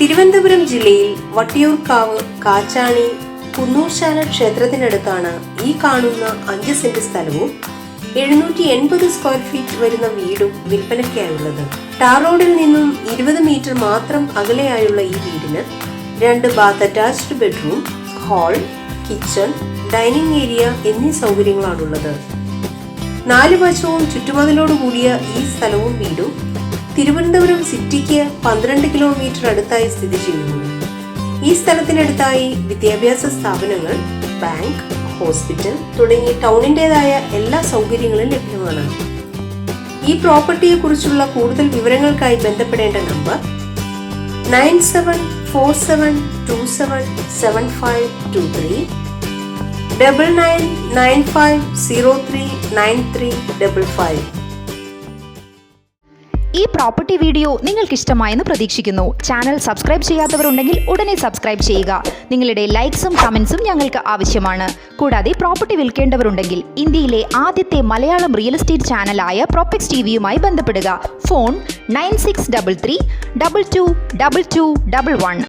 തിരുവനന്തപുരം ജില്ലയിൽ വട്ടിയൂർക്കാവ് കാച്ചാണി കുന്നൂർശാല ക്ഷേത്രത്തിനടുത്താണ് ഈ കാണുന്ന 5 സെന്റ് സ്ഥലവും 780 സ്ക്വയർ ഫീറ്റ് വരുന്ന വീടും വിൽപ്പനയ്ക്കായുള്ളത്. ടാർ റോഡിൽ നിന്നും 20 മീറ്റർ മാത്രം അകലെയായുള്ള ഈ വീടിന് 2 bath attached bedroom, hall, kitchen, dining area എന്നീ സൗകര്യങ്ങളാണുള്ളത്. 4 വശവും ചുറ്റുമതിലോട് കൂടിയ ഈ സ്ഥലവും വീടും തിരുവനന്തപുരം സിറ്റിക്ക് 12 കിലോമീറ്റർ അടുത്തായി സ്ഥിതി ചെയ്യുന്നു. ഈ സ്ഥലത്തിനടുത്തായി വിദ്യാഭ്യാസ സ്ഥാപനങ്ങൾ, ബാങ്ക്, ഹോസ്പിറ്റൽ തുടങ്ങി ടൗണിൻ്റെതായ എല്ലാ സൗകര്യങ്ങളും ലഭ്യമാണ്. ഈ പ്രോപ്പർട്ടിയെ കുറിച്ചുള്ള കൂടുതൽ വിവരങ്ങൾക്കായി ബന്ധപ്പെടേണ്ട നമ്പർ 9747277523 9995039355. ഈ പ്രോപ്പർട്ടി വീഡിയോ നിങ്ങൾക്ക് ഇഷ്ടമായെന്ന് പ്രതീക്ഷിക്കുന്നു. ചാനൽ സബ്സ്ക്രൈബ് ചെയ്യാത്തവരുണ്ടെങ്കിൽ ഉടനെ സബ്സ്ക്രൈബ് ചെയ്യുക. നിങ്ങളുടെ ലൈക്സും കമൻസും ഞങ്ങൾക്ക് ആവശ്യമാണ്. കൂടാതെ പ്രോപ്പർട്ടി വിൽക്കേണ്ടവരുണ്ടെങ്കിൽ ഇന്ത്യയിലെ ആദ്യത്തെ മലയാളം റിയൽ എസ്റ്റേറ്റ് ചാനലായ പ്രോപെക്സ് ടിവിയുമായി ബന്ധപ്പെടുക. ഫോൺ 9633 222211.